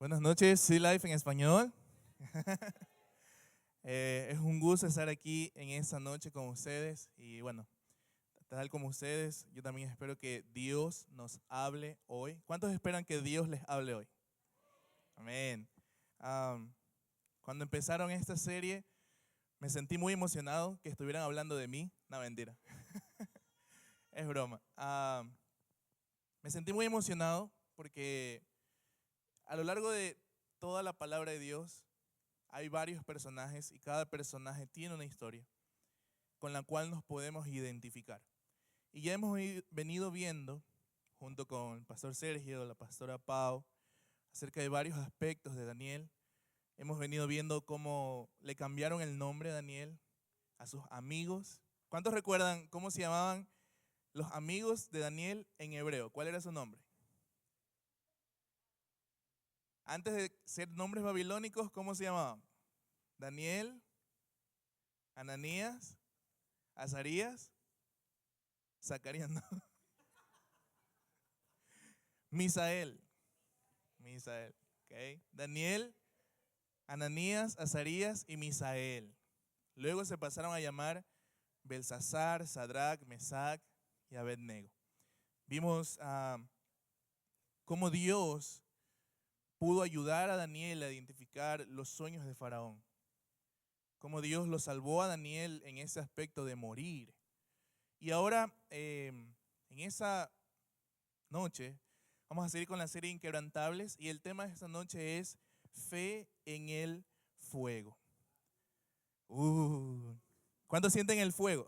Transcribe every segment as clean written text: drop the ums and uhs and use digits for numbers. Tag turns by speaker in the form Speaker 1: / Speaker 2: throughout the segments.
Speaker 1: Buenas noches, Sea Life en español. Es un gusto estar aquí en esta noche con ustedes y bueno, tal como ustedes, yo también espero que Dios nos hable hoy. ¿Cuántos esperan que Dios les hable hoy? Amén. Cuando empezaron esta serie, me sentí muy emocionado que estuvieran hablando de mí. No, mentira. Es broma. Me sentí muy emocionado porque a lo largo de toda la palabra de Dios hay varios personajes y cada personaje tiene una historia con la cual nos podemos identificar. Y ya hemos venido viendo, junto con el pastor Sergio, la pastora Pau, acerca de varios aspectos de Daniel. Hemos venido viendo cómo le cambiaron el nombre a Daniel, a sus amigos. ¿Cuántos recuerdan cómo se llamaban los amigos de Daniel en hebreo? ¿Cuál era su nombre? Antes de ser nombres babilónicos, ¿cómo se llamaban? Daniel, Ananías, Azarías, Zacarías, no. Misael, ¿ok? Daniel, Ananías, Azarías y Misael. Luego se pasaron a llamar Belsasar, Sadrach, Mesac y Abednego. Vimos cómo Dios pudo ayudar a Daniel a identificar los sueños de Faraón. Cómo Dios lo salvó a Daniel en ese aspecto de morir. Y ahora, en esa noche, vamos a seguir con la serie Inquebrantables y el tema de esta noche es Fe en el Fuego. ¿Cuántos sienten el fuego?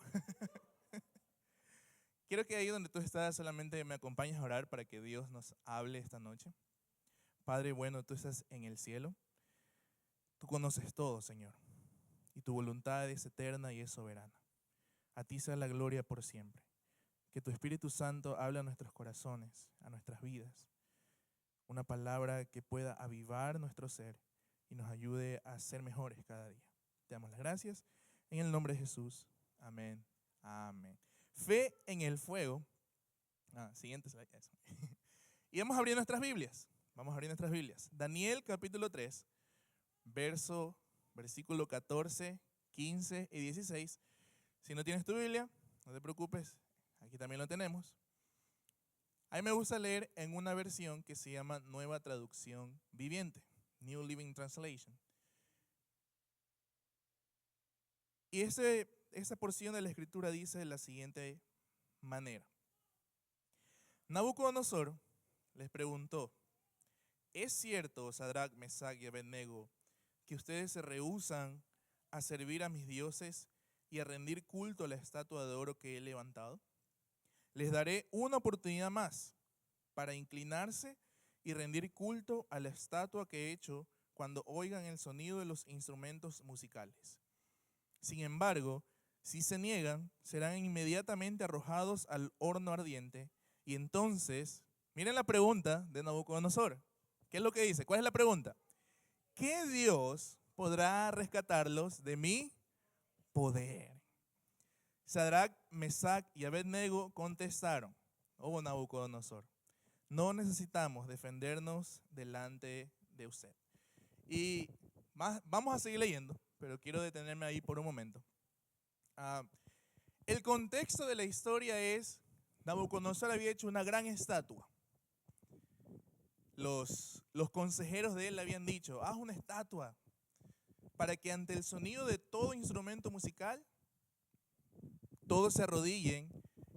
Speaker 1: Quiero que ahí donde tú estás solamente me acompañes a orar para que Dios nos hable esta noche. Padre bueno, tú estás en el cielo. Tú conoces todo, Señor. Y tu voluntad es eterna y es soberana. A ti sea la gloria por siempre. Que tu Espíritu Santo hable a nuestros corazones, a nuestras vidas. Una palabra que pueda avivar nuestro ser y nos ayude a ser mejores cada día. Te damos las gracias. En el nombre de Jesús. Amén. Amén. Fe en el fuego. Siguiente slide. Eso. Y vamos a abrir nuestras Biblias. Vamos a abrir nuestras Biblias. Daniel capítulo 3, versículo 14, 15 y 16. Si no tienes tu Biblia, no te preocupes. Aquí también lo tenemos. A mí me gusta leer en una versión que se llama Nueva Traducción Viviente, New Living Translation. Y esa porción de la escritura dice de la siguiente manera. Nabucodonosor les preguntó, ¿es cierto, Sadrach, Mesach y Abednego, que ustedes se rehúsan a servir a mis dioses y a rendir culto a la estatua de oro que he levantado? Les daré una oportunidad más para inclinarse y rendir culto a la estatua que he hecho cuando oigan el sonido de los instrumentos musicales. Sin embargo, si se niegan, serán inmediatamente arrojados al horno ardiente. Y entonces, miren la pregunta de Nabucodonosor. ¿Qué es lo que dice? ¿Cuál es la pregunta? ¿Qué Dios podrá rescatarlos de mi poder? Sadrach, Mesach y Abednego contestaron, oh Nabucodonosor, no necesitamos defendernos delante de usted. Y vamos a seguir leyendo, pero quiero detenerme ahí por un momento. El contexto de la historia es, Nabucodonosor había hecho una gran estatua. Los consejeros de él le habían dicho, haz una estatua para que ante el sonido de todo instrumento musical, todos se arrodillen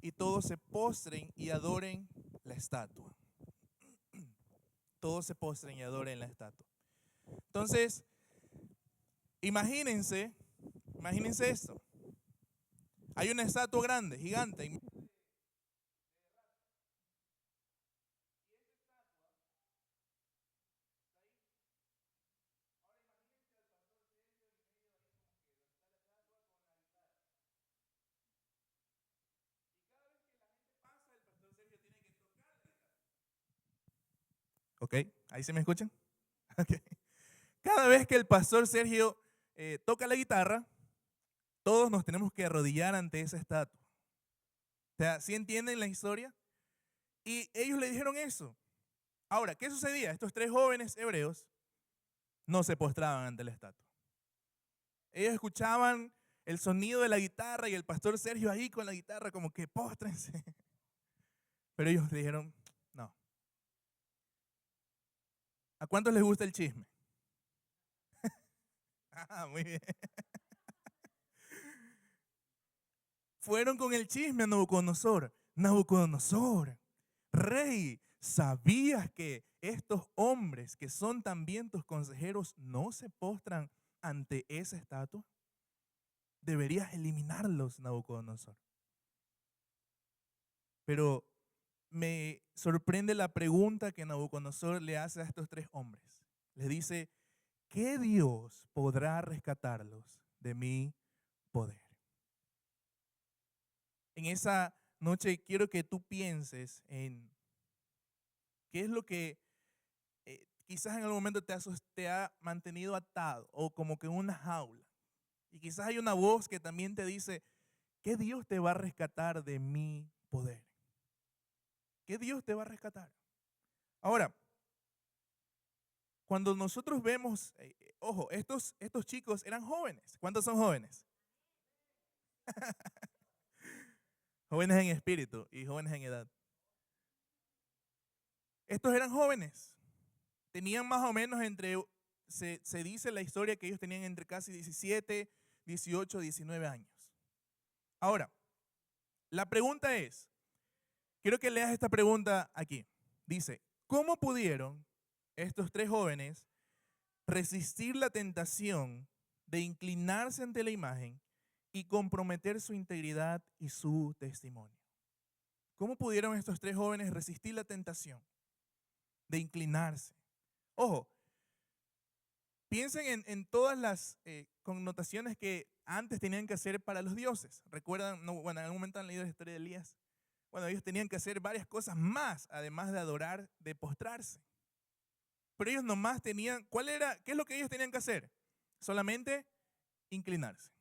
Speaker 1: y todos se postren y adoren la estatua. Todos se postren y adoren la estatua. Entonces, imagínense esto. Hay una estatua grande, gigante. Ok, ¿ahí se me escuchan? Okay. Cada vez que el pastor Sergio toca la guitarra, todos nos tenemos que arrodillar ante esa estatua. O sea, ¿sí entienden la historia? Y ellos le dijeron eso. Ahora, ¿qué sucedía? Estos tres jóvenes hebreos no se postraban ante la estatua. Ellos escuchaban el sonido de la guitarra y el pastor Sergio ahí con la guitarra como que póstrense. Pero ellos dijeron, no. ¿A cuántos les gusta el chisme? Muy bien. Fueron con el chisme a Nabucodonosor. Nabucodonosor, rey, ¿sabías que estos hombres que son también tus consejeros no se postran ante esa estatua? Deberías eliminarlos, Nabucodonosor. Pero me sorprende la pregunta que Nabucodonosor le hace a estos tres hombres. Les dice, ¿qué Dios podrá rescatarlos de mi poder? En esa noche quiero que tú pienses en qué es lo que quizás en algún momento te ha mantenido atado o como que en una jaula. Y quizás hay una voz que también te dice, ¿qué Dios te va a rescatar de mi poder? ¿Qué Dios te va a rescatar? Ahora, cuando nosotros vemos, ojo, estos chicos eran jóvenes. ¿Cuántos son jóvenes? Jóvenes en espíritu y jóvenes en edad. Estos eran jóvenes. Tenían más o menos se dice la historia que ellos tenían entre casi 17, 18, 19 años. Ahora, la pregunta es, quiero que leas esta pregunta aquí. Dice, ¿cómo pudieron estos tres jóvenes resistir la tentación de inclinarse ante la imagen y comprometer su integridad y su testimonio? ¿Cómo pudieron estos tres jóvenes resistir la tentación de inclinarse? Ojo, piensen en todas las connotaciones que antes tenían que hacer para los dioses. ¿Recuerdan? No, bueno, en algún momento han leído la historia de Elías. Bueno, ellos tenían que hacer varias cosas más, además de adorar, de postrarse. Pero ellos nomás tenían, ¿qué es lo que ellos tenían que hacer? Solamente inclinarse.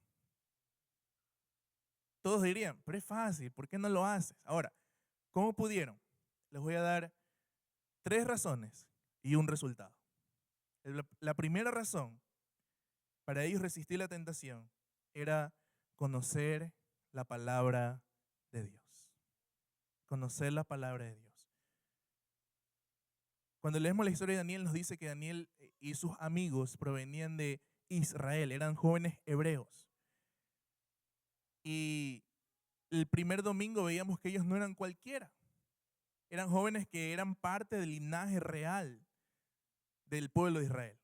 Speaker 1: Todos dirían, pero es fácil, ¿por qué no lo haces? Ahora, ¿cómo pudieron? Les voy a dar 3 razones y un resultado. La primera razón para ellos resistir la tentación era conocer la palabra de Dios. Conocer la palabra de Dios. Cuando leemos la historia de Daniel nos dice que Daniel y sus amigos provenían de Israel, eran jóvenes hebreos. Y el primer domingo veíamos que ellos no eran cualquiera. Eran jóvenes que eran parte del linaje real del pueblo de Israel.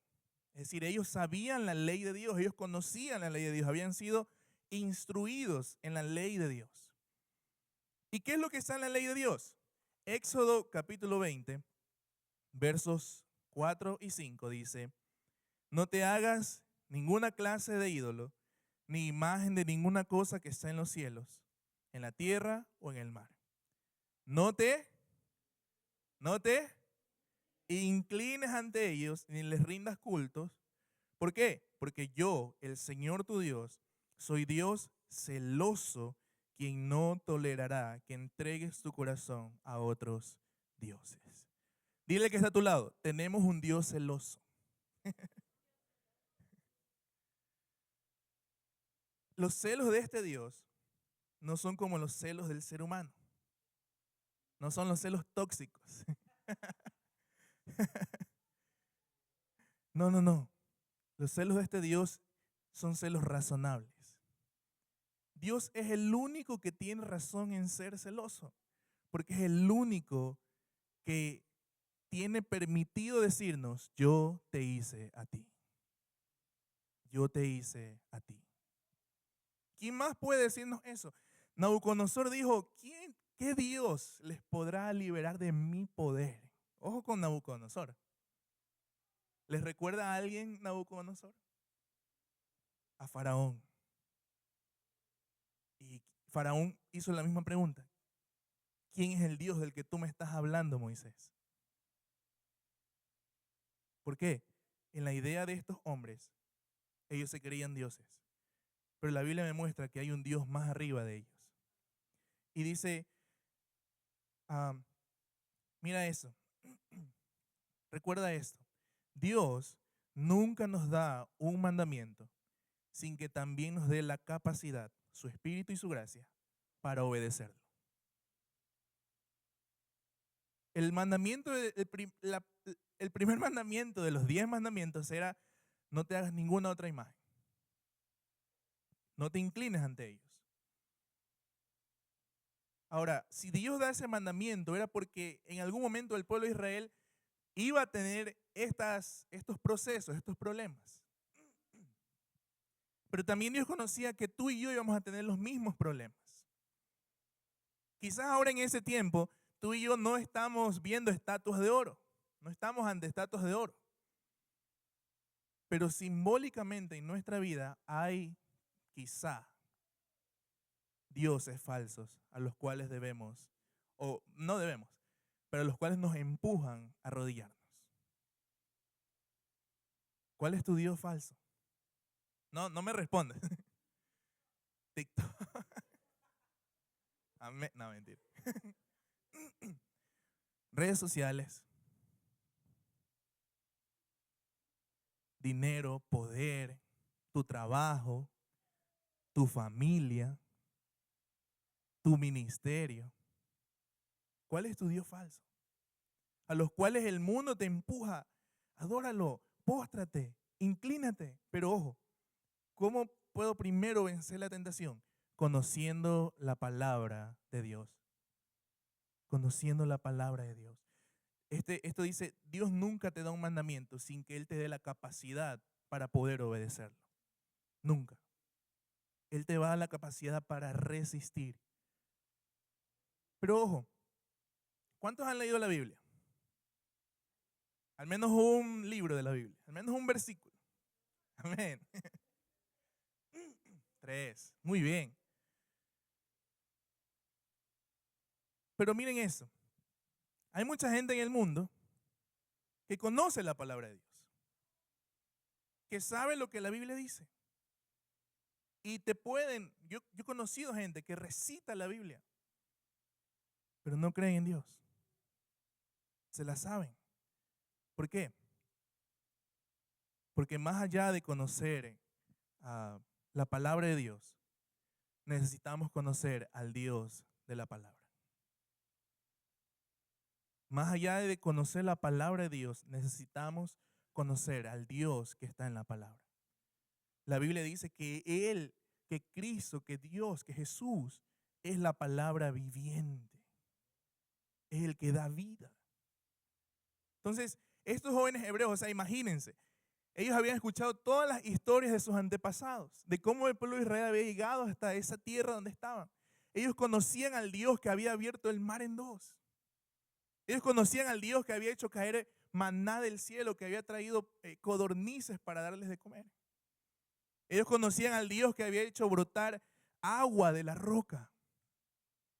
Speaker 1: Es decir, ellos sabían la ley de Dios, ellos conocían la ley de Dios, habían sido instruidos en la ley de Dios. ¿Y qué es lo que está en la ley de Dios? Éxodo capítulo 20, versos 4 y 5 dice, no te hagas ninguna clase de ídolo, ni imagen de ninguna cosa que está en los cielos, en la tierra o en el mar. No te inclines ante ellos, ni les rindas cultos. ¿Por qué? Porque yo, el Señor tu Dios, soy Dios celoso, quien no tolerará que entregues tu corazón a otros dioses. Dile que está a tu lado, tenemos un Dios celoso. Los celos de este Dios no son como los celos del ser humano. No son los celos tóxicos. No, no, no. Los celos de este Dios son celos razonables. Dios es el único que tiene razón en ser celoso, porque es el único que tiene permitido decirnos, yo te hice a ti. Yo te hice a ti. ¿Quién más puede decirnos eso? Nabucodonosor dijo, ¿qué Dios les podrá liberar de mi poder? Ojo con Nabucodonosor. ¿Les recuerda a alguien Nabucodonosor? A Faraón. Y Faraón hizo la misma pregunta. ¿Quién es el Dios del que tú me estás hablando, Moisés? ¿Por qué? En la idea de estos hombres, ellos se creían dioses. Pero la Biblia me muestra que hay un Dios más arriba de ellos. Y dice, mira eso, recuerda esto. Dios nunca nos da un mandamiento sin que también nos dé la capacidad, su espíritu y su gracia, para obedecerlo. El mandamiento, el primer mandamiento de los 10 mandamientos era: no te hagas ninguna otra imagen. No te inclines ante ellos. Ahora, si Dios da ese mandamiento, era porque en algún momento el pueblo de Israel iba a tener estos procesos, estos problemas. Pero también Dios conocía que tú y yo íbamos a tener los mismos problemas. Quizás ahora en ese tiempo, tú y yo no estamos viendo estatuas de oro, no estamos ante estatuas de oro. Pero simbólicamente en nuestra vida hay quizá dioses falsos a los cuales debemos, o no debemos, pero a los cuales nos empujan a arrodillarnos. ¿Cuál es tu Dios falso? No, no me respondes. TikTok. Amén. No, mentira. Redes sociales, dinero, poder, tu trabajo, tu familia, tu ministerio. ¿Cuál es tu Dios falso? A los cuales el mundo te empuja: adóralo, póstrate, inclínate. Pero ojo, ¿cómo puedo primero vencer la tentación? Conociendo la palabra de Dios. Conociendo la palabra de Dios. Esto dice: Dios nunca te da un mandamiento sin que Él te dé la capacidad para poder obedecerlo. Nunca. Él te va a dar la capacidad para resistir. Pero ojo, ¿cuántos han leído la Biblia? Al menos un libro de la Biblia, al menos un versículo. Amén. 3, muy bien. Pero miren eso, hay mucha gente en el mundo que conoce la palabra de Dios, que sabe lo que la Biblia dice. Y yo he conocido gente que recita la Biblia, pero no creen en Dios. Se la saben. ¿Por qué? Porque más allá de conocer la palabra de Dios, necesitamos conocer al Dios de la palabra. Más allá de conocer la palabra de Dios, necesitamos conocer al Dios que está en la palabra. La Biblia dice que Él, que Cristo, que Dios, que Jesús es la palabra viviente. Es el que da vida. Entonces, estos jóvenes hebreos, o sea, imagínense, ellos habían escuchado todas las historias de sus antepasados, de cómo el pueblo de Israel había llegado hasta esa tierra donde estaban. Ellos conocían al Dios que había abierto el mar en dos. Ellos conocían al Dios que había hecho caer maná del cielo, que había traído codornices para darles de comer. Ellos conocían al Dios que había hecho brotar agua de la roca.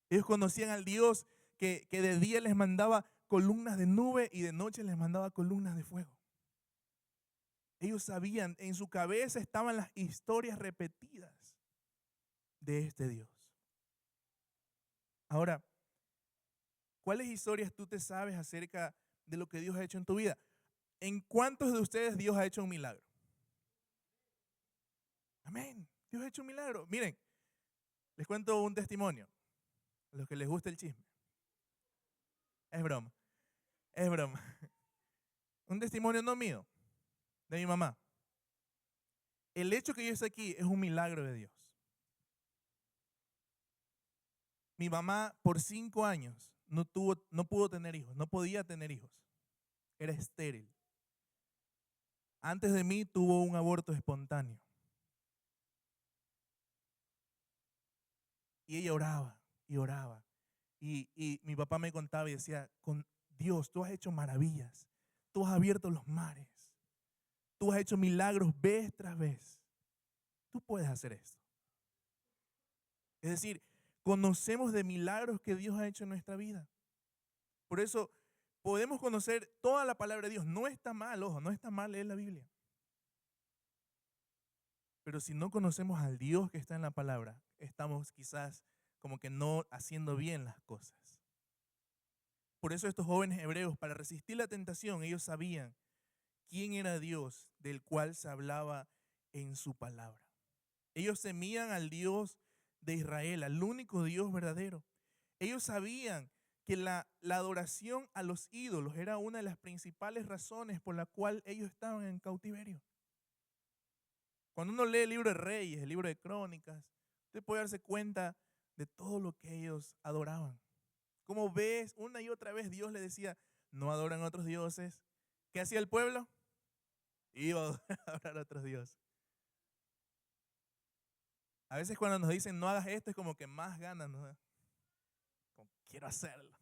Speaker 1: Ellos conocían al Dios que de día les mandaba columnas de nube y de noche les mandaba columnas de fuego. Ellos sabían, en su cabeza estaban las historias repetidas de este Dios. Ahora, ¿cuáles historias tú te sabes acerca de lo que Dios ha hecho en tu vida? ¿En cuántos de ustedes Dios ha hecho un milagro? Amén. Dios ha hecho un milagro. Miren, les cuento un testimonio. A los que les gusta el chisme. Es broma. Es broma. Un testimonio no mío, de mi mamá. El hecho que yo esté aquí es un milagro de Dios. Mi mamá por 5 años no pudo tener hijos, no podía tener hijos. Era estéril. Antes de mí tuvo un aborto espontáneo. Y ella oraba y oraba. Y mi papá me contaba y decía: con Dios, tú has hecho maravillas. Tú has abierto los mares. Tú has hecho milagros vez tras vez. Tú puedes hacer esto. Es decir, conocemos de milagros que Dios ha hecho en nuestra vida. Por eso podemos conocer toda la palabra de Dios. No está mal, ojo, no está mal leer la Biblia. Pero si no conocemos al Dios que está en la palabra, estamos quizás como que no haciendo bien las cosas. Por eso estos jóvenes hebreos, para resistir la tentación, ellos sabían quién era Dios del cual se hablaba en su palabra. Ellos temían al Dios de Israel, al único Dios verdadero. Ellos sabían que la adoración a los ídolos era una de las principales razones por la cual ellos estaban en cautiverio. Cuando uno lee el libro de Reyes, el libro de Crónicas, usted puede darse cuenta de todo lo que ellos adoraban. Como ves, una y otra vez Dios le decía, no adoran a otros dioses. ¿Qué hacía el pueblo? Iba a adorar a otros dioses. A veces cuando nos dicen no hagas esto es como que más ganas nos da. Como, quiero hacerlo.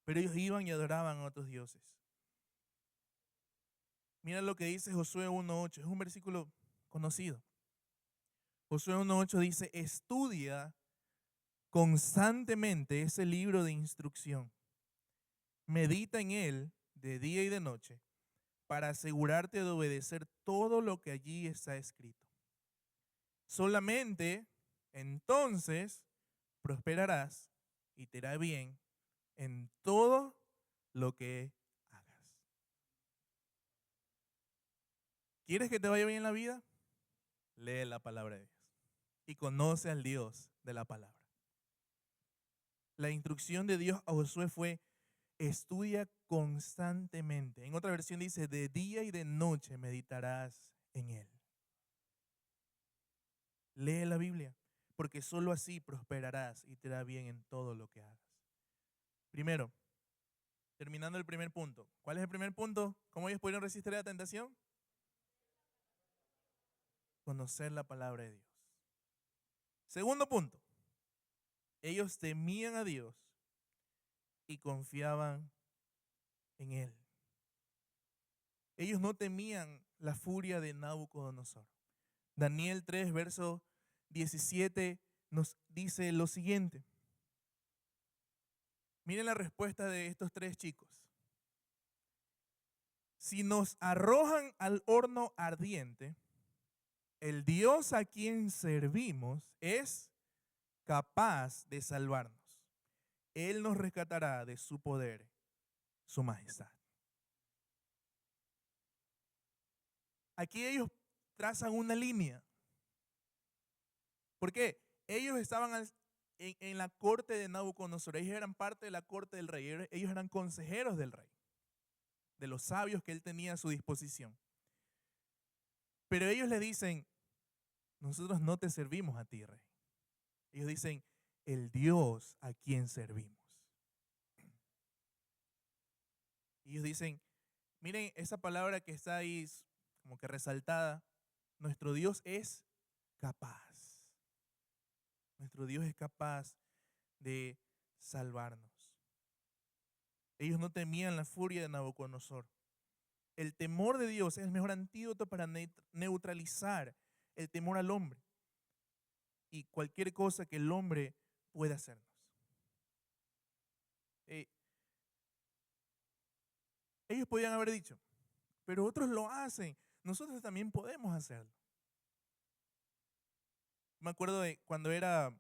Speaker 1: Pero ellos iban y adoraban a otros dioses. Mira lo que dice Josué 1:8. Es un versículo conocido. Josué 1:8 dice, estudia constantemente ese libro de instrucción. Medita en él de día y de noche para asegurarte de obedecer todo lo que allí está escrito. Solamente entonces prosperarás y te irá bien en todo lo que hagas. ¿Quieres que te vaya bien en la vida? Lee la palabra de Dios y conoce al Dios de la palabra. La instrucción de Dios a Josué fue, estudia constantemente. En otra versión dice, de día y de noche meditarás en él. Lee la Biblia, porque solo así prosperarás y te irá bien en todo lo que hagas. Primero, terminando el primer punto. ¿Cuál es el primer punto? ¿Cómo ellos pudieron resistir a la tentación? Conocer la palabra de Dios. Segundo punto, ellos temían a Dios y confiaban en Él. Ellos no temían la furia de Nabucodonosor. Daniel 3, verso 17 nos dice lo siguiente. Miren la respuesta de estos tres chicos. Si nos arrojan al horno ardiente, el Dios a quien servimos es capaz de salvarnos. Él nos rescatará de su poder, su majestad. Aquí ellos trazan una línea. ¿Por qué? Ellos estaban en la corte de Nabucodonosor. Ellos eran parte de la corte del rey. Ellos eran consejeros del rey, de los sabios que él tenía a su disposición. Pero ellos le dicen, nosotros no te servimos a ti, rey. Ellos dicen, el Dios a quien servimos. Y ellos dicen, miren esa palabra que está ahí como que resaltada, nuestro Dios es capaz. Nuestro Dios es capaz de salvarnos. Ellos no temían la furia de Nabucodonosor. El temor de Dios es el mejor antídoto para neutralizar el temor al hombre y cualquier cosa que el hombre pueda hacernos. Ellos podían haber dicho, pero otros lo hacen, nosotros también podemos hacerlo. Me acuerdo de cuando era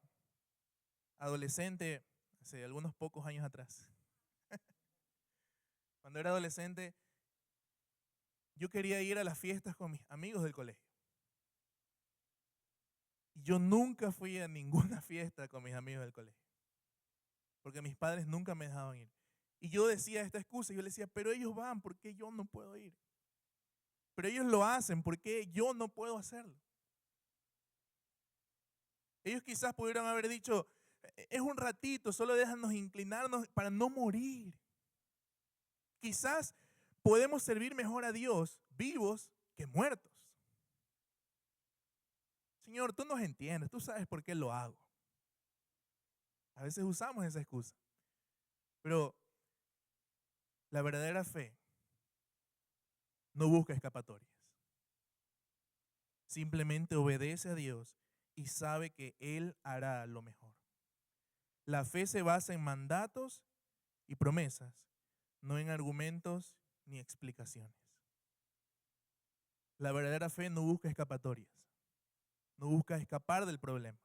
Speaker 1: adolescente, hace algunos pocos años atrás. Cuando era adolescente, yo quería ir a las fiestas con mis amigos del colegio. Y yo nunca fui a ninguna fiesta con mis amigos del colegio, porque mis padres nunca me dejaban ir. Y yo decía esta excusa, yo les decía, pero ellos van, ¿por qué yo no puedo ir? Pero ellos lo hacen, ¿por qué yo no puedo hacerlo? Ellos quizás pudieran haber dicho, es un ratito, solo déjanos inclinarnos para no morir. Quizás podemos servir mejor a Dios vivos que muertos. Señor, tú nos entiendes, tú sabes por qué lo hago. A veces usamos esa excusa. Pero la verdadera fe no busca escapatorias. Simplemente obedece a Dios y sabe que Él hará lo mejor. La fe se basa en mandatos y promesas, no en argumentos ni explicaciones. La verdadera fe no busca escapatorias, no busca escapar del problema.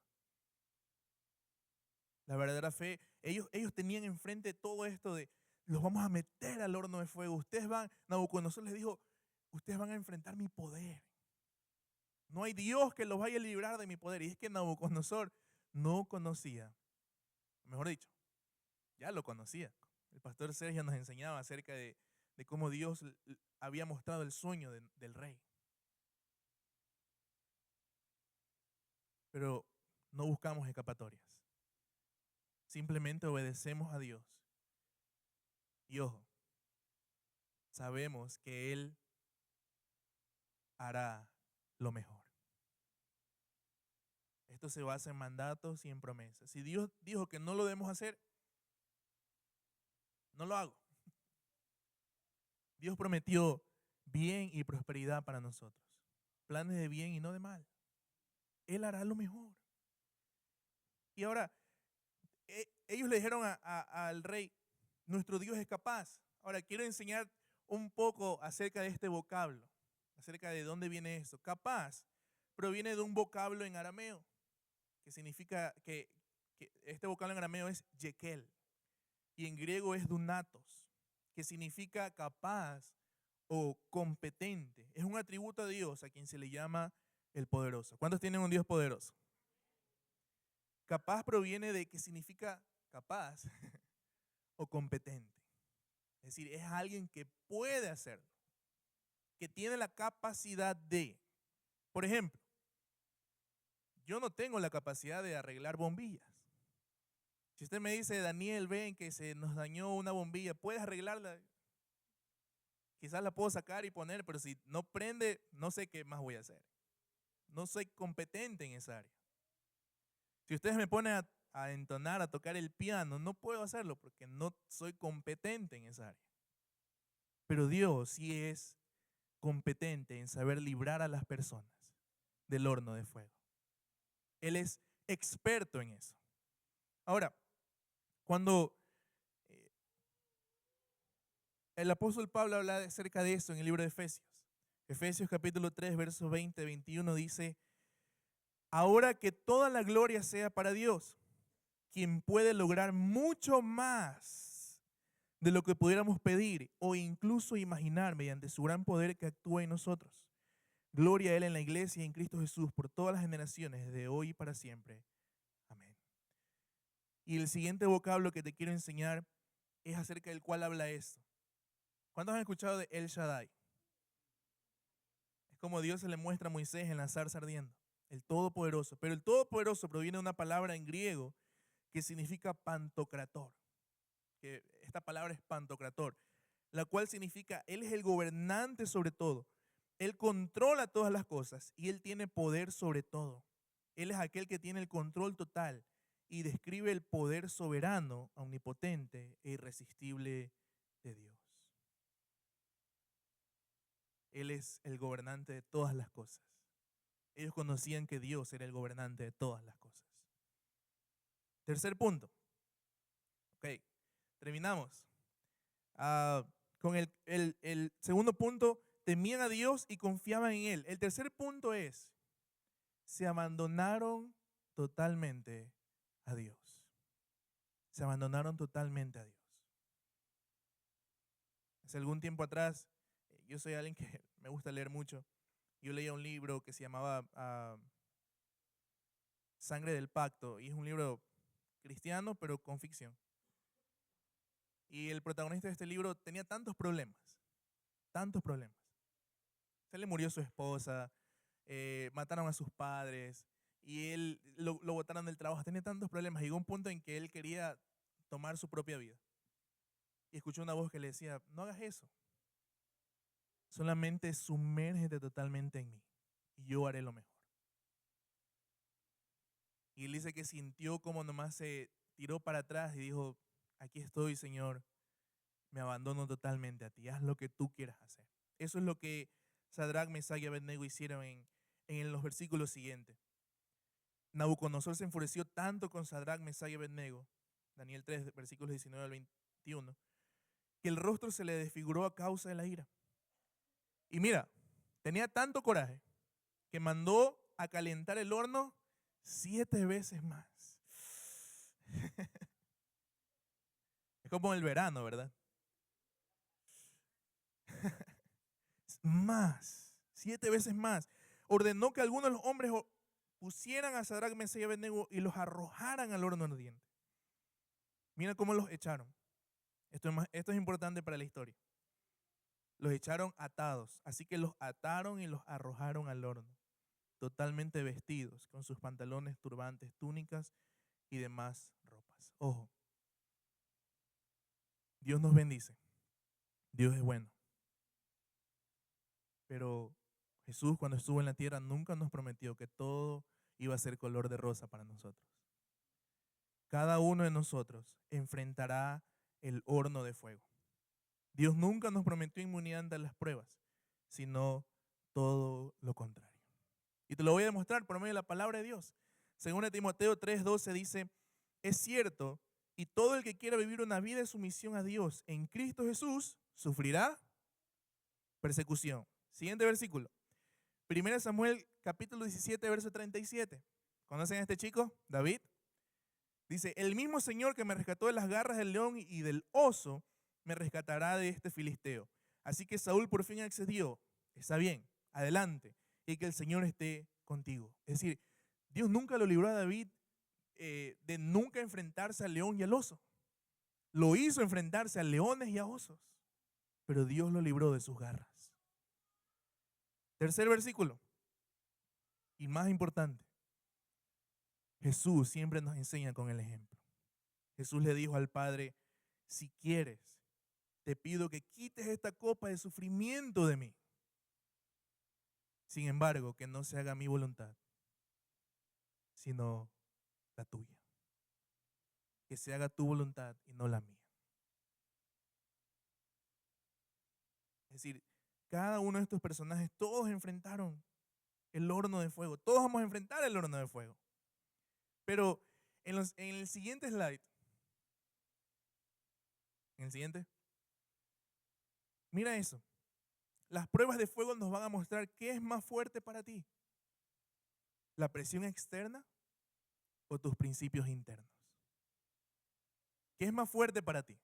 Speaker 1: La verdadera fe, ellos tenían enfrente todo esto de, los vamos a meter al horno de fuego. Ustedes van, Nabucodonosor les dijo, ustedes van a enfrentar mi poder. No hay Dios que los vaya a librar de mi poder. Y es que Nabucodonosor no conocía, mejor dicho, ya lo conocía. El pastor Sergio nos enseñaba acerca de cómo Dios había mostrado el sueño del rey. Pero no buscamos escapatorias. Simplemente obedecemos a Dios. Y ojo, sabemos que Él hará lo mejor. Esto se basa en mandatos y en promesas. Si Dios dijo que no lo debemos hacer, no lo hago. Dios prometió bien y prosperidad para nosotros. Planes de bien y no de mal. Él hará lo mejor. Y ahora, ellos le dijeron al rey, nuestro Dios es capaz. Ahora, quiero enseñar un poco acerca de este vocablo, acerca de dónde viene esto. Capaz proviene de un vocablo en arameo, que significa que este vocablo en arameo es yekel, y en griego es dunatos, que significa capaz o competente. Es un atributo de Dios a quien se le llama el poderoso. ¿Cuántos tienen un Dios poderoso? Capaz proviene de que significa capaz o competente. Es decir, es alguien que puede hacerlo, que tiene la capacidad de. Por ejemplo, yo no tengo la capacidad de arreglar bombillas. Si usted me dice, Daniel, ven que se nos dañó una bombilla, ¿puedes arreglarla? Quizás la puedo sacar y poner, pero si no prende, no sé qué más voy a hacer. No soy competente en esa área. Si ustedes me ponen a entonar, a tocar el piano, no puedo hacerlo porque no soy competente en esa área. Pero Dios sí es competente en saber librar a las personas del horno de fuego. Él es experto en eso. Ahora, cuando el apóstol Pablo habla acerca de eso en el libro de Efesios, Efesios capítulo 3, versos 20, 21 dice, ahora que toda la gloria sea para Dios, quien puede lograr mucho más de lo que pudiéramos pedir o incluso imaginar mediante su gran poder que actúa en nosotros. Gloria a Él en la iglesia y en Cristo Jesús por todas las generaciones, desde hoy y para siempre. Amén. Y el siguiente vocablo que te quiero enseñar es acerca del cual habla esto. ¿Cuántos han escuchado de El Shaddai? Es como Dios se le muestra a Moisés en la zarza ardiendo, el Todopoderoso. Pero el Todopoderoso proviene de una palabra en griego que significa pantocrator. Que esta palabra es pantocrator, la cual significa Él es el gobernante sobre todo. Él controla todas las cosas y Él tiene poder sobre todo. Él es aquel que tiene el control total y describe el poder soberano, omnipotente e irresistible de Dios. Él es el gobernante de todas las cosas. Ellos conocían que Dios era el gobernante de todas las cosas. Tercer punto. Ok, terminamos. Con el segundo punto, temían a Dios y confiaban en Él. El tercer punto es, se abandonaron totalmente a Dios. Se abandonaron totalmente a Dios. Hace algún tiempo atrás, yo soy alguien que me gusta leer mucho. Yo leía un libro que se llamaba Sangre del Pacto, y es un libro cristiano, pero con ficción. Y el protagonista de este libro tenía tantos problemas. Se le murió su esposa, mataron a sus padres, y él lo botaron del trabajo. Tenía tantos problemas. Llegó un punto en que él quería tomar su propia vida. Y escuchó una voz que le decía, no hagas eso. Solamente sumérgete totalmente en mí y yo haré lo mejor. Y él dice que sintió como nomás se tiró para atrás y dijo, aquí estoy, Señor, me abandono totalmente a ti, haz lo que tú quieras hacer. Eso es lo que Sadrac, Mesach y Abednego hicieron en los versículos siguientes. Nabucodonosor se enfureció tanto con Sadrac, Mesach y Abednego, Daniel 3, versículos 19 al 21, que el rostro se le desfiguró a causa de la ira. Y mira, tenía tanto coraje que mandó a calentar el horno 7 veces más. Es como el verano, ¿verdad? más, 7 veces más. Ordenó que algunos de los hombres pusieran a Sadrac, Mesach y Abednego y los arrojaran al horno ardiente. Mira cómo los echaron. Esto es importante para la historia. Los echaron atados, así que los ataron y los arrojaron al horno, totalmente vestidos, con sus pantalones, turbantes, túnicas y demás ropas. Ojo, Dios nos bendice, Dios es bueno, pero Jesús, cuando estuvo en la tierra, nunca nos prometió que todo iba a ser color de rosa para nosotros. Cada uno de nosotros enfrentará el horno de fuego. Dios nunca nos prometió inmunidad ante las pruebas, sino todo lo contrario. Y te lo voy a demostrar por medio de la palabra de Dios. Según Timoteo 3:12 dice, es cierto, y todo el que quiera vivir una vida de sumisión a Dios en Cristo Jesús, sufrirá persecución. Siguiente versículo. 1 Samuel capítulo 17, verso 37. ¿Conocen a este chico? David. Dice, el mismo Señor que me rescató de las garras del león y del oso, me rescatará de este filisteo. Así que Saúl por fin accedió. Está bien, adelante. Y que el Señor esté contigo. Es decir, Dios nunca lo libró a David de nunca enfrentarse al león y al oso. Lo hizo enfrentarse a leones y a osos. Pero Dios lo libró de sus garras. Tercer versículo. Y más importante. Jesús siempre nos enseña con el ejemplo. Jesús le dijo al Padre, si quieres, te pido que quites esta copa de sufrimiento de mí. Sin embargo, que no se haga mi voluntad, sino la tuya. Que se haga tu voluntad y no la mía. Es decir, cada uno de estos personajes, todos enfrentaron el horno de fuego. Todos vamos a enfrentar el horno de fuego. Pero en el siguiente slide, en el siguiente, mira eso. Las pruebas de fuego nos van a mostrar qué es más fuerte para ti. ¿La presión externa o tus principios internos? ¿Qué es más fuerte para ti?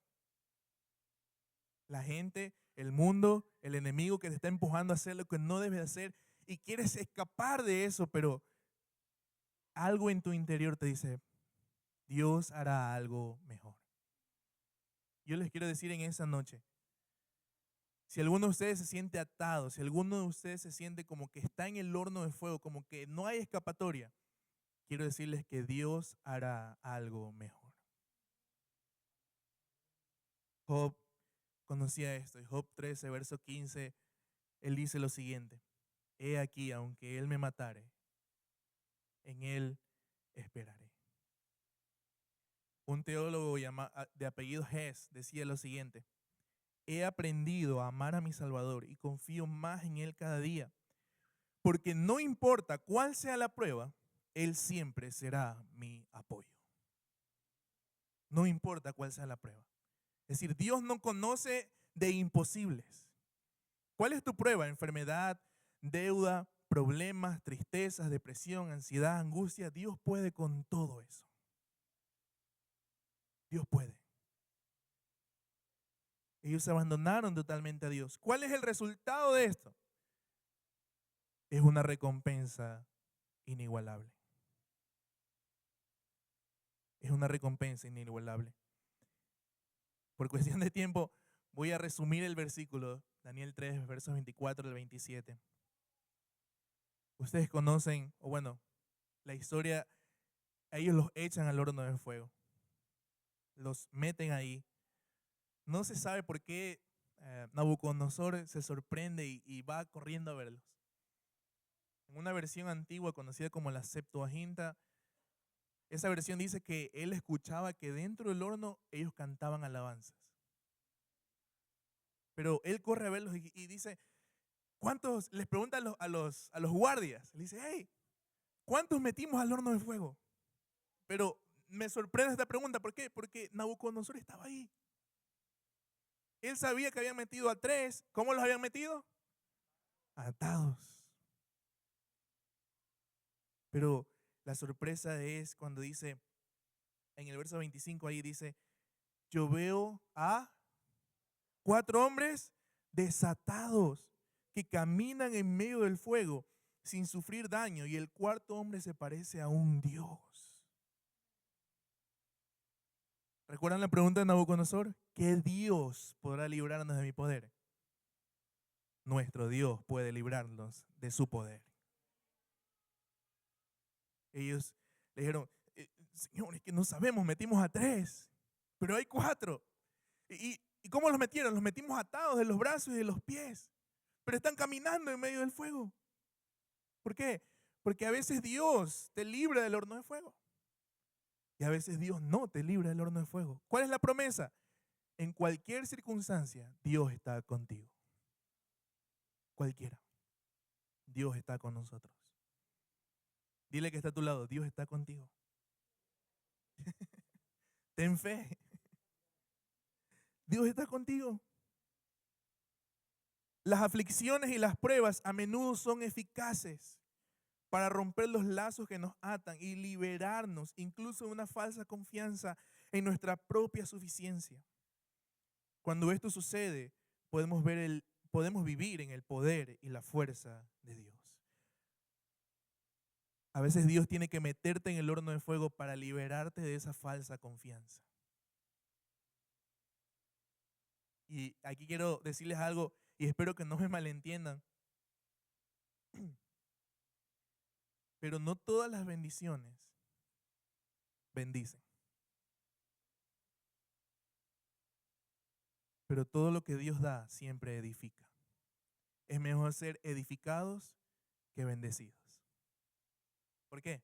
Speaker 1: La gente, el mundo, el enemigo que te está empujando a hacer lo que no debes hacer y quieres escapar de eso, pero algo en tu interior te dice, Dios hará algo mejor. Yo les quiero decir en esa noche, si alguno de ustedes se siente atado, si alguno de ustedes se siente como que está en el horno de fuego, como que no hay escapatoria, quiero decirles que Dios hará algo mejor. Job conocía esto, y Job 13, verso 15, él dice lo siguiente, he aquí, aunque él me matare, en él esperaré. Un teólogo de apellido Hess decía lo siguiente, he aprendido a amar a mi Salvador y confío más en Él cada día, porque no importa cuál sea la prueba, Él siempre será mi apoyo. No importa cuál sea la prueba. Es decir, Dios no conoce de imposibles. ¿Cuál es tu prueba? Enfermedad, deuda, problemas, tristezas, depresión, ansiedad, angustia. Dios puede con todo eso. Dios puede. Ellos abandonaron totalmente a Dios. ¿Cuál es el resultado de esto? Es una recompensa inigualable. Es una recompensa inigualable. Por cuestión de tiempo, voy a resumir el versículo, Daniel 3, versos 24 al 27. Ustedes conocen, o bueno, la historia, ellos los echan al horno de fuego. Los meten ahí. No se sabe por qué Nabucodonosor se sorprende y va corriendo a verlos. En una versión antigua conocida como la Septuaginta, esa versión dice que él escuchaba que dentro del horno ellos cantaban alabanzas. Pero él corre a verlos y dice, ¿cuántos? Les pregunta a los guardias. Le dice, hey, ¿cuántos metimos al horno de fuego? Pero me sorprende esta pregunta. ¿Por qué? Porque Nabucodonosor estaba ahí. Él sabía que habían metido a 3. ¿Cómo los habían metido? Atados. Pero la sorpresa es cuando dice, en el verso 25 ahí dice, yo veo a 4 hombres desatados que caminan en medio del fuego sin sufrir daño, y el cuarto hombre se parece a un Dios. ¿Recuerdan la pregunta de Nabucodonosor? ¿Qué Dios podrá librarnos de mi poder? Nuestro Dios puede librarnos de su poder. Ellos le dijeron, Señor, es que no sabemos, metimos a 3, pero hay 4. ¿Y cómo los metieron? Los metimos atados de los brazos y de los pies, pero están caminando en medio del fuego. ¿Por qué? Porque a veces Dios te libra del horno de fuego y a veces Dios no te libra del horno de fuego. ¿Cuál es la promesa? En cualquier circunstancia, Dios está contigo. Cualquiera. Dios está con nosotros. Dile que está a tu lado, Dios está contigo. Ten fe. Dios está contigo. Las aflicciones y las pruebas a menudo son eficaces para romper los lazos que nos atan y liberarnos incluso de una falsa confianza en nuestra propia suficiencia. Cuando esto sucede, podemos vivir en el poder y la fuerza de Dios. A veces Dios tiene que meterte en el horno de fuego para liberarte de esa falsa confianza. Y aquí quiero decirles algo y espero que no me malentiendan. Pero no todas las bendiciones bendicen. Pero todo lo que Dios da siempre edifica. Es mejor ser edificados que bendecidos. ¿Por qué?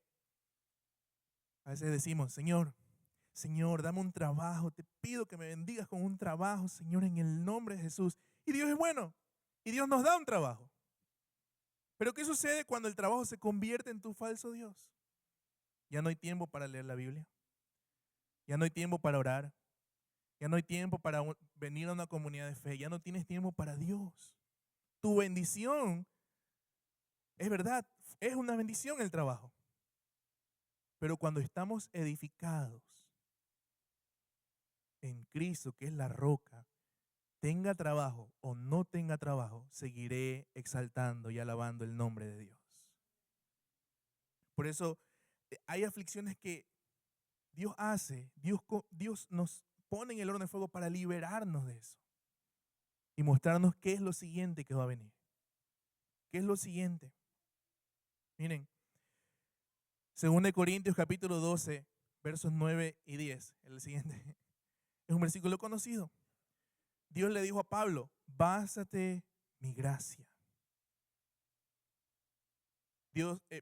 Speaker 1: A veces decimos, Señor, dame un trabajo, te pido que me bendigas con un trabajo, Señor, en el nombre de Jesús. Y Dios es bueno, y Dios nos da un trabajo. Pero ¿qué sucede cuando el trabajo se convierte en tu falso Dios? Ya no hay tiempo para leer la Biblia, ya no hay tiempo para orar, ya no hay tiempo para venir a una comunidad de fe, ya no tienes tiempo para Dios. Tu bendición, es verdad, es una bendición el trabajo. Pero cuando estamos edificados en Cristo, que es la roca, tenga trabajo o no tenga trabajo, seguiré exaltando y alabando el nombre de Dios. Por eso hay aflicciones que Dios hace, Dios nos pone en el horno de fuego para liberarnos de eso y mostrarnos qué es lo siguiente que va a venir. ¿Qué es lo siguiente? Miren, 2 Corintios capítulo 12, versos 9 y 10, el siguiente. Es un versículo conocido. Dios le dijo a Pablo, bástate mi gracia.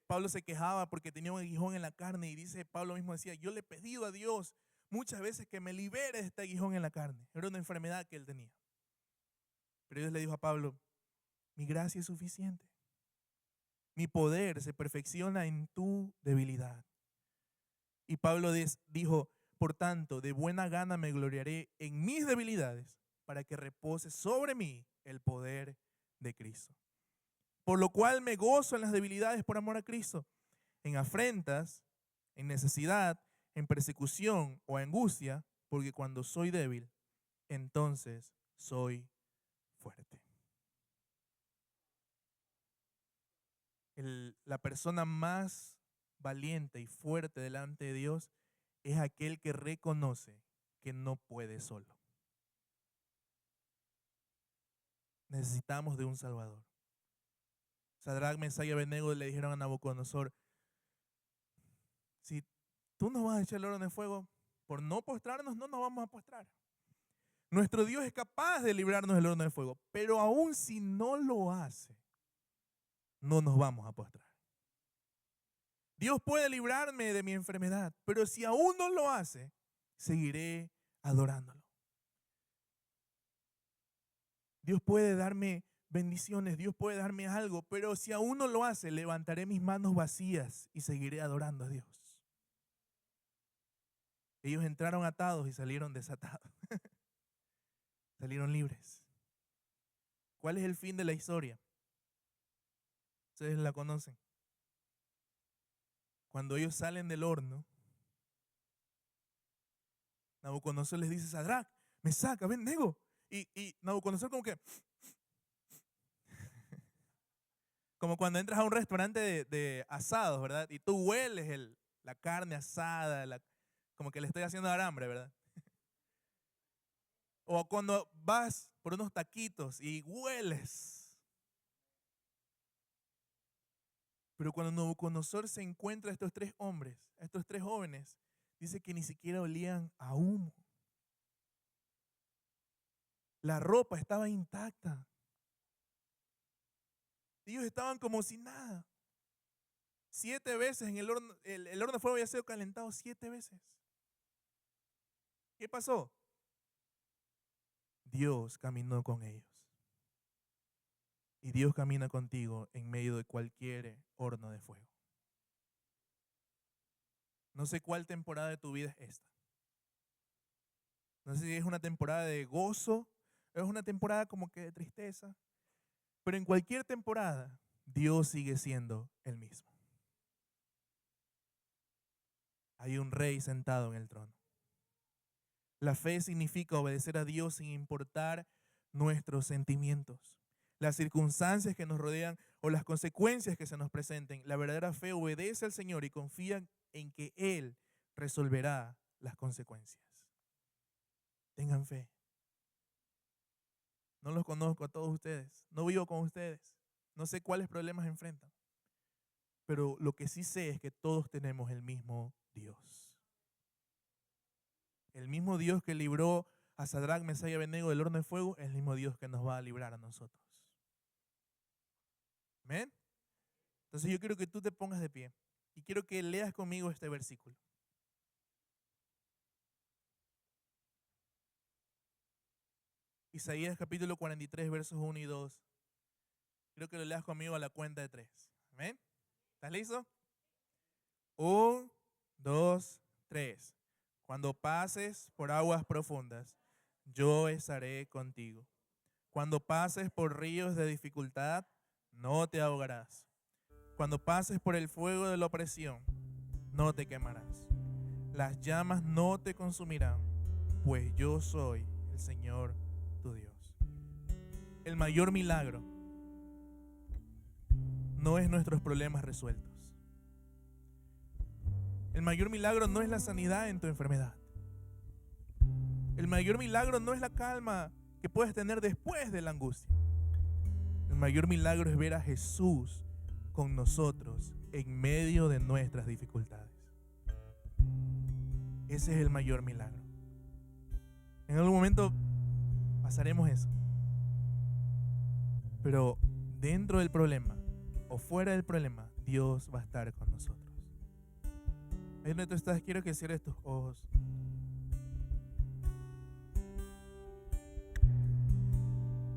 Speaker 1: Pablo se quejaba porque tenía un aguijón en la carne y dice, Pablo mismo decía, yo le he pedido a Dios muchas veces que me libere de este aguijón en la carne. Era una enfermedad que él tenía. Pero Dios le dijo a Pablo, mi gracia es suficiente. Mi poder se perfecciona en tu debilidad. Y Pablo dijo, por tanto, de buena gana me gloriaré en mis debilidades para que repose sobre mí el poder de Cristo. Por lo cual me gozo en las debilidades por amor a Cristo, en afrentas, en necesidad, en persecución o angustia, porque cuando soy débil, entonces soy fuerte. La persona más valiente y fuerte delante de Dios es aquel que reconoce que no puede solo. Necesitamos de un Salvador. Sadrac, Mesach y Abednego le dijeron a Nabucodonosor, si tú nos vas a echar el horno de fuego, por no postrarnos, no nos vamos a postrar. Nuestro Dios es capaz de librarnos del horno de fuego, pero aún si no lo hace, no nos vamos a postrar. Dios puede librarme de mi enfermedad, pero si aún no lo hace, seguiré adorándolo. Dios puede darme bendiciones, Dios puede darme algo, pero si aún no lo hace, levantaré mis manos vacías y seguiré adorando a Dios. Ellos entraron atados y salieron desatados. Salieron libres. ¿Cuál es el fin de la historia? Ustedes la conocen. Cuando ellos salen del horno, Nabucodonosor les dice, Sadrac, Mesach, Abednego. Y Nabucodonosor como que Como cuando entras a un restaurante de asados, ¿verdad? Y tú hueles la carne asada, como que le estoy haciendo dar hambre, ¿verdad? O cuando vas por unos taquitos y hueles. Pero cuando Nabucodonosor se encuentra a estos 3 hombres, a estos 3 jóvenes, dice que ni siquiera olían a humo. La ropa estaba intacta. Ellos estaban como si nada. 7 veces en el horno de fuego había sido calentado 7 veces. ¿Qué pasó? Dios caminó con ellos. Y Dios camina contigo en medio de cualquier horno de fuego. No sé cuál temporada de tu vida es esta. No sé si es una temporada de gozo, o es una temporada como que de tristeza. Pero en cualquier temporada, Dios sigue siendo el mismo. Hay un rey sentado en el trono. La fe significa obedecer a Dios sin importar nuestros sentimientos, las circunstancias que nos rodean o las consecuencias que se nos presenten. La verdadera fe obedece al Señor y confía en que Él resolverá las consecuencias. Tengan fe. No los conozco a todos ustedes, no vivo con ustedes, no sé cuáles problemas enfrentan, pero lo que sí sé es que todos tenemos el mismo Dios. El mismo Dios que libró a Sadrac, Mesach y Abednego del horno de fuego es el mismo Dios que nos va a librar a nosotros. ¿Amén? Entonces yo quiero que tú te pongas de pie y quiero que leas conmigo este versículo. Isaías capítulo 43, versos 1 y 2. Quiero que lo leas conmigo a la cuenta de 3. ¿Amén? ¿Estás listo? 1, 2, 3. Cuando pases por aguas profundas, yo estaré contigo. Cuando pases por ríos de dificultad, no te ahogarás. Cuando pases por el fuego de la opresión, no te quemarás. Las llamas no te consumirán, pues yo soy el Señor tu Dios. El mayor milagro no es nuestros problemas resueltos. El mayor milagro no es la sanidad en tu enfermedad. El mayor milagro no es la calma que puedes tener después de la angustia. El mayor milagro es ver a Jesús con nosotros en medio de nuestras dificultades. Ese es el mayor milagro. En algún momento pasaremos eso. Pero dentro del problema o fuera del problema, Dios va a estar con nosotros. Ahí donde tú estás, quiero que cierres tus ojos.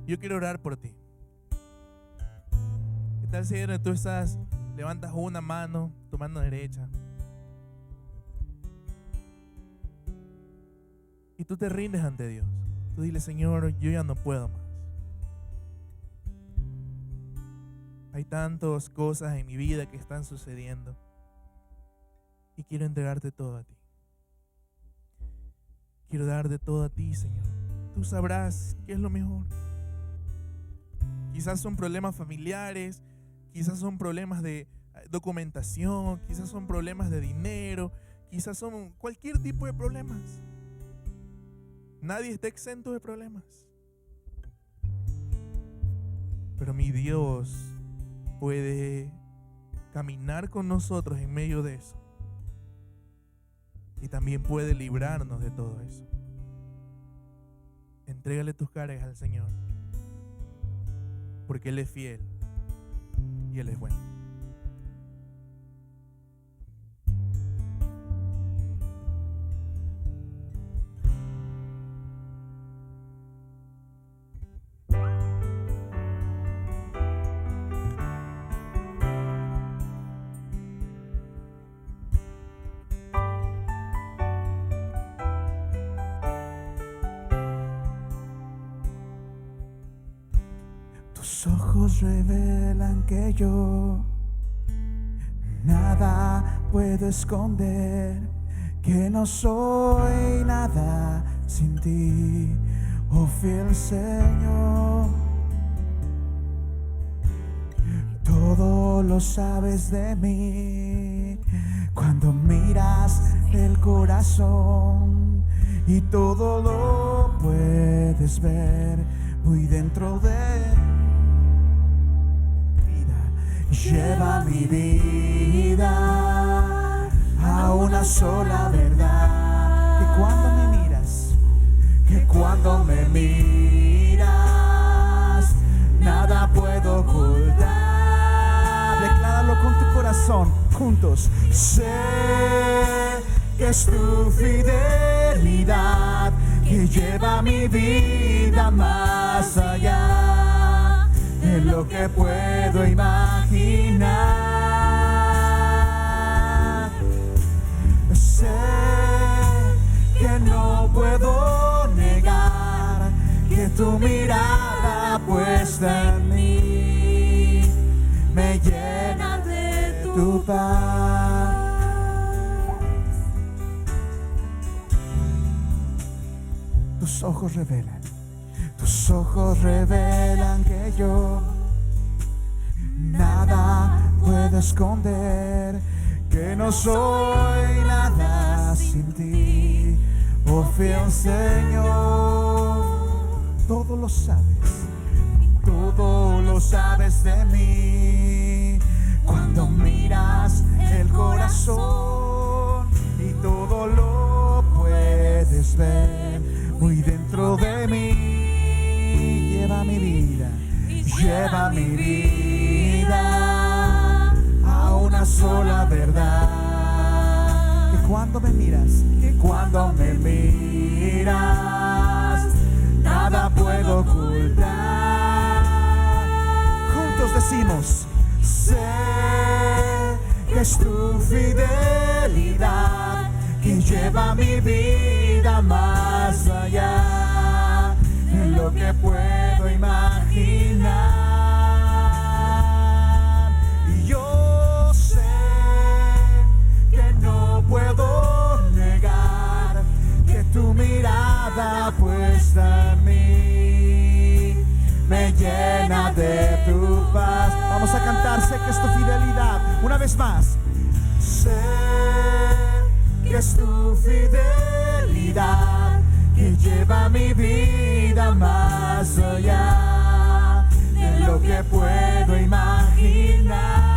Speaker 1: Yo quiero orar por ti. ¿Qué tal si ahí donde tú estás, levantas una mano, tu mano derecha, y tú te rindes ante Dios? Tú dile: Señor, yo ya no puedo más. Hay tantas cosas en mi vida que están sucediendo y quiero entregarte todo a ti. Quiero darte todo a ti, Señor. Tú sabrás qué es lo mejor. Quizás son problemas familiares, quizás son problemas de documentación, quizás son problemas de dinero, quizás son cualquier tipo de problemas. Nadie está exento de problemas. Pero mi Dios puede caminar con nosotros en medio de eso. Y también puede librarnos de todo eso. Entrégale tus cargas al Señor, porque Él es fiel y Él es bueno.
Speaker 2: Tus ojos revelan que yo nada puedo esconder, que no soy nada sin ti, oh fiel Señor. Todo todo lo sabes de mí. Cuando miras el corazón y todo lo puedes ver muy dentro de mi vida. Lleva mi vida a una sola verdad. Que cuando me miras, que cuando me miras, nada puedo ocultar. Decláralo con tu corazón, juntos. Sé que es tu fidelidad que lleva mi vida más allá de lo que puedo imaginar. Sé que no puedo negar que tu mirada puesta en mí me llena de tu paz. Tus ojos revelan que yo nada puedo esconder, que no soy nada sin ti, oh fiel Señor. Todo lo sabes de mí. Cuando miras el corazón y todo lo puedes ver muy dentro de mí. Lleva mi vida a una sola verdad. Que cuando me miras, nada puedo ocultar. Juntos decimos: sé que es tu fidelidad que lleva mi vida más allá de lo que puedo imaginar. Y yo sé que no puedo negar que tu mirada puesta en mí me llena de tu paz. Vamos a cantar: sé que es tu fidelidad. Una vez más: sé que es tu fidelidad que lleva mi vida más allá de lo que puedo imaginar.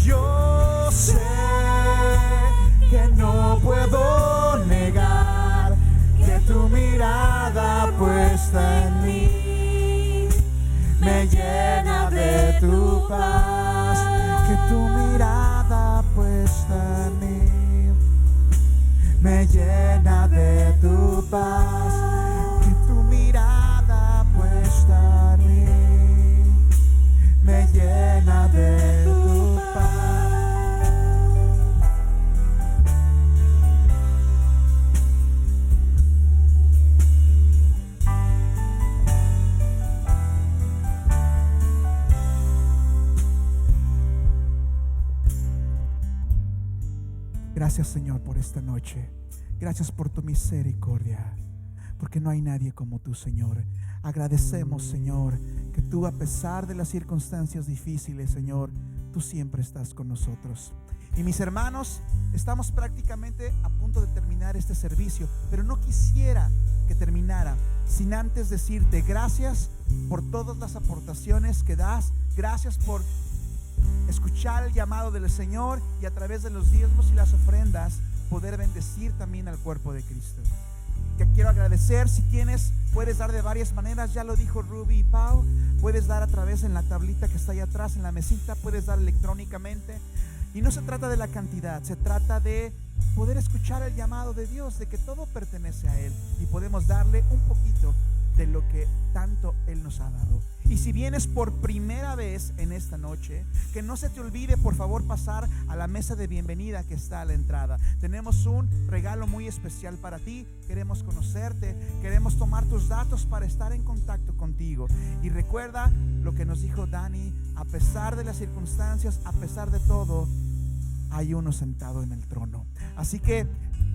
Speaker 2: Yo sé que no puedo negar que tu mirada puesta en mí me llena de tu paz. Que tu mirada puesta en mí me llena de tu paz. Que tu mirada puesta en mí me llena de tu paz. Gracias, Señor, por esta noche. Gracias por tu misericordia, porque no hay nadie como tú, Señor. Agradecemos, Señor, que tú, a pesar de las circunstancias difíciles, Señor, tú siempre estás con nosotros. Y mis hermanos, estamos prácticamente a punto de terminar este servicio, pero no quisiera que terminara sin antes decirte gracias por todas las aportaciones que das. Gracias por escuchar el llamado del Señor y a través de los diezmos y las ofrendas poder bendecir también al cuerpo de Cristo. Te quiero agradecer. Si tienes, puedes dar de varias maneras. Ya lo dijo Ruby y Pau. Puedes dar a través en la tablita que está ahí atrás en la mesita. Puedes dar electrónicamente. Y no se trata de la cantidad, se trata de poder escuchar el llamado de Dios, de que todo pertenece a Él y podemos darle un poquito de lo que tanto Él nos ha dado. Y si vienes por primera vez en esta noche, que no se te olvide, por favor, pasar a la mesa de bienvenida que está a la entrada. Tenemos un regalo muy especial para ti. Queremos conocerte, queremos tomar tus datos para estar en contacto contigo. Y recuerda lo que nos dijo Dani: a pesar de las circunstancias, a pesar de todo, hay uno sentado en el trono. Así que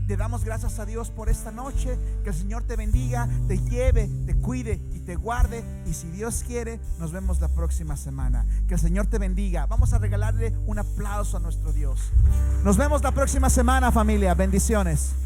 Speaker 2: Le damos gracias a Dios por esta noche. Que el Señor te bendiga, te lleve, te cuide y te guarde. Y si Dios quiere, nos vemos la próxima semana. Que el Señor te bendiga. Vamos a regalarle un aplauso a nuestro Dios. Nos vemos la próxima semana, familia. Bendiciones.